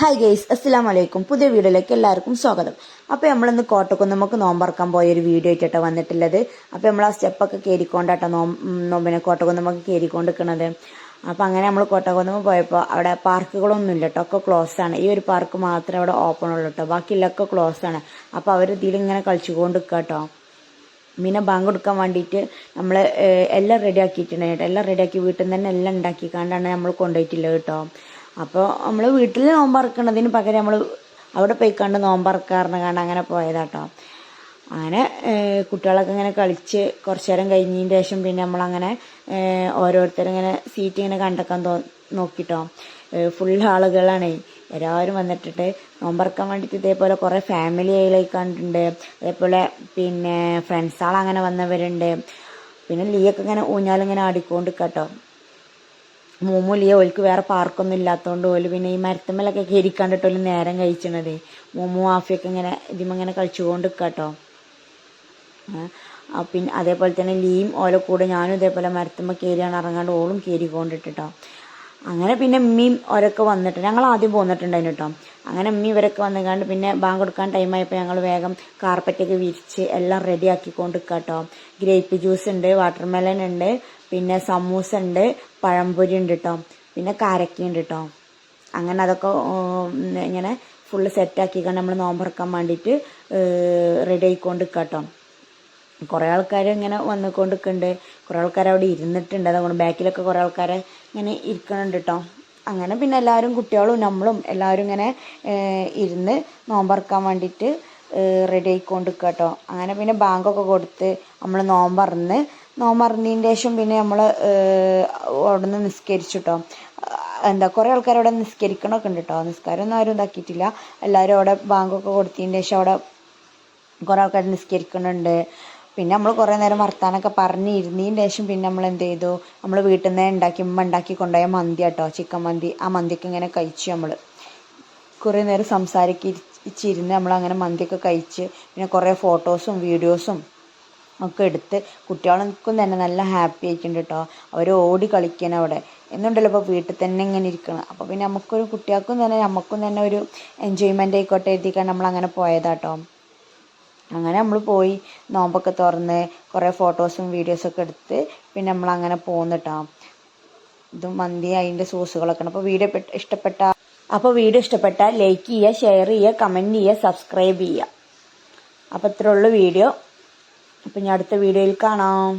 Hi guys, അസ്സലാമു അലൈക്കും. പുതിയ വീഡിയോയിലേക്ക് എല്ലാവർക്കും സ്വാഗതം. അപ്പോൾ നമ്മളിന്ന് കോട്ടക്കുന്നുമ്മക്ക് നോമ്പറക്കാൻ പോയ ഒരു വീഡിയോ ആയിട്ടാണ് വന്നിട്ടുള്ളത്. അപ്പോൾ നമ്മൾ ആ സ്റ്റെപ്പൊക്കെ കയറിക്കൊണ്ടാട്ടോ നോമ്പിനെ കോട്ടക്കുന്നുമ്മക്ക് കയറിക്കൊണ്ട് നിൽക്കുന്നത്. അപ്പോൾ അങ്ങനെ നമ്മൾ കോട്ടക്കുന്നുമ്മ പോയപ്പോൾ അവിടെ പാർക്കുകളൊന്നും ഇല്ല കേട്ടോ, ഒക്കെ ക്ലോസ് ആണ്. ഈ ഒരു പാർക്ക് മാത്രമേ അവിടെ ഓപ്പൺ ഉള്ളൂ കേട്ടോ, ബാക്കിയുള്ളൊക്കെ ക്ലോസ് ആണ്. അപ്പോൾ അവർ ഇതിലിങ്ങനെ കളിച്ചുകൊണ്ട് നിൽക്കുക കേട്ടോ. പിന്നെ ബാങ്ക് കൊടുക്കാൻ വേണ്ടിയിട്ട് നമ്മൾ എല്ലാം റെഡി ആക്കിയിട്ടുണ്ട് കേട്ടോ. എല്ലാം റെഡിയാക്കി വീട്ടിൽ നിന്ന് തന്നെ എല്ലാം ഉണ്ടാക്കിക്കാണ്ടാണ് നമ്മൾ കൊണ്ടുപോയിട്ടുള്ളത് കേട്ടോ. അപ്പോൾ നമ്മൾ വീട്ടിൽ നോമ്പറക്കുന്നതിന് പകരം നമ്മൾ അവിടെ പോയിക്കാണ്ട് നോമ്പറക്കാറിന് കണ്ട് അങ്ങനെ പോയതാട്ടോ. അങ്ങനെ കുട്ടികളൊക്കെ ഇങ്ങനെ കളിച്ച് കുറച്ച് നേരം കഴിഞ്ഞതിന് ശേഷം പിന്നെ നമ്മളങ്ങനെ ഓരോരുത്തരിങ്ങനെ സീറ്റ് ഇങ്ങനെ കണ്ടെക്കാൻ നോക്കിട്ടോ. ഫുൾ ആളുകളാണ്, എല്ലാവരും വന്നിട്ടിട്ട് നോമ്പറക്കാൻ വേണ്ടിയിട്ട് ഇതേപോലെ കുറേ ഫാമിലി ആയിലേക്ക് കണ്ടിട്ടുണ്ട്. അതേപോലെ പിന്നെ ഫ്രണ്ട്സാളങ്ങനെ വന്നവരുണ്ട്. പിന്നെ ലീയൊക്കെ ഇങ്ങനെ ഊഞ്ഞാലിങ്ങനെ ആടിക്കൊണ്ട് കേട്ടോ. മൂമൂലിയ ഓൽക്ക് വേറെ പാർക്കൊന്നും ഇല്ലാത്തതുകൊണ്ട് ഓല് പിന്നെ ഈ മരത്തുമ്മലൊക്കെ കയറിക്കണ്ടിട്ട് ഓല് നേരം കഴിച്ചണത്. മൂമു ആഫിയൊക്കെ ഇങ്ങനെ ഇതിങ്ങനെ കളിച്ചുകൊണ്ട് കേട്ടോ. പിന്നെ അതേപോലെ തന്നെ ലീയും ഓല കൂടെ ഞാനും ഇതേപോലെ മരത്തുമ്മ കയറിയാണ് ഇറങ്ങാണ്ട് ഓളും കയറിക്കൊണ്ടിട്ടോ. അങ്ങനെ പിന്നെ ഉമ്മയും ഓരൊക്കെ വന്നിട്ട് ഞങ്ങൾ ആദ്യം പോന്നിട്ടുണ്ടായിരുന്നു കേട്ടോ. അങ്ങനെ ഉമ്മ ഇവരൊക്കെ വന്നുകൊണ്ട് പിന്നെ ബാങ്ക് കൊടുക്കാൻ ടൈമായപ്പോൾ ഞങ്ങൾ വേഗം കാർപ്പറ്റൊക്കെ വിരിച്ച് എല്ലാം റെഡി ആക്കിക്കൊണ്ട് കേട്ടോ. ഗ്രേപ്പ് ജ്യൂസ് ഉണ്ട്, വാട്ടർമെലൺ ഉണ്ട്, പിന്നെ സമൂസ ഉണ്ട്, പഴംപൊരി ഉണ്ട് കേട്ടോ, പിന്നെ കാരക്കുണ്ട് കേട്ടോ. അങ്ങനെ അതൊക്കെ ഇങ്ങനെ ഫുള്ള് സെറ്റാക്കിക്കൊണ്ട് നമ്മൾ നോമ്പറക്കാൻ വേണ്ടിയിട്ട് റെഡി ആയിക്കൊണ്ട് കേട്ടോ. കുറേ ആൾക്കാർ ഇങ്ങനെ വന്നുകൊണ്ടിരിക്കുന്നുണ്ട്, കുറേ ആൾക്കാർ അവിടെ ഇരുന്നിട്ടുണ്ട്. അതുകൊണ്ട് ബാക്കിലൊക്കെ കുറേ ആൾക്കാരെ ഇങ്ങനെ ഇരിക്കണുണ്ട് കേട്ടോ. അങ്ങനെ പിന്നെ എല്ലാവരും കുട്ടികളും നമ്മളും എല്ലാവരും ഇങ്ങനെ ഇരുന്ന് നോമ്പറക്കാൻ വേണ്ടിയിട്ട് റെഡി ആയിക്കൊണ്ട് കേട്ടോ. അങ്ങനെ പിന്നെ ബാങ്കൊക്കെ കൊടുത്ത് നമ്മൾ നോമ്പറന്നതിന് ശേഷം പിന്നെ നമ്മൾ അവിടെ നിന്ന് നിസ്കരിച്ചു കേട്ടോ. കുറേ ആൾക്കാർ അവിടെ നിസ്കരിക്കണമൊക്കെ ഉണ്ട് കേട്ടോ. നിസ്കാരമൊന്നും ആരും ഇതാക്കിയിട്ടില്ല. എല്ലാവരും അവിടെ ബാങ്കൊക്കെ കൊടുത്തതിന് ശേഷം അവിടെ കുറേ ആൾക്കാർ നിസ്കരിക്കുന്നുണ്ട്. പിന്നെ നമ്മൾ കുറേ നേരം വർത്താനൊക്കെ പറഞ്ഞിരുന്നതിന് ശേഷം പിന്നെ നമ്മൾ എന്ത് ചെയ്തു, നമ്മൾ വീട്ടിൽ നിന്ന് ഉമ്മ ഉണ്ടാക്കി കൊണ്ടുപോയ മന്തി കേട്ടോ, ചിക്കൻ മന്തി. ആ മന്തിയൊക്കെ ഇങ്ങനെ കഴിച്ചു. നമ്മൾ കുറേ നേരം സംസാരിച്ചിരുന്ന് നമ്മളങ്ങനെ മന്തിയൊക്കെ കഴിച്ച് പിന്നെ കുറേ ഫോട്ടോസും വീഡിയോസും ഒക്കെ എടുത്ത് കുട്ടികൾക്കും തന്നെ നല്ല ഹാപ്പി ആയിട്ടുണ്ട് കേട്ടോ. അവർ ഓടി കളിക്കണം അവിടെ എന്നുണ്ടല്ലോ. ഇപ്പോൾ വീട്ടിൽ തന്നെ ഇങ്ങനെ ഇരിക്കണം. അപ്പോൾ പിന്നെ നമുക്കൊരു കുട്ടികൾക്കും തന്നെ നമുക്കും തന്നെ ഒരു എൻജോയ്മെൻ്റ് ആയിക്കോട്ടെ എഴുതിക്കാൻ നമ്മളങ്ങനെ പോയതാട്ടോ. അങ്ങനെ നമ്മൾ പോയി നോമ്പൊക്കെ തുറന്ന് കുറേ ഫോട്ടോസും വീഡിയോസൊക്കെ എടുത്ത് പിന്നെ നമ്മളങ്ങനെ പോന്നിട്ടോ. ഇതും മന്തി അതിൻ്റെ സോസുകളൊക്കെ ഉണ്ട്. അപ്പോൾ വീഡിയോ ഇഷ്ടപ്പെട്ടാൽ ലൈക്ക് ചെയ്യുക, ഷെയർ ചെയ്യുക, കമൻറ്റ് ചെയ്യുക, സബ്സ്ക്രൈബ് ചെയ്യുക. അപ്പോൾ ഇത്രേ ഉള്ളൂ വീഡിയോ. അപ്പം ഞാൻ അടുത്ത വീഡിയോയിൽ കാണാം.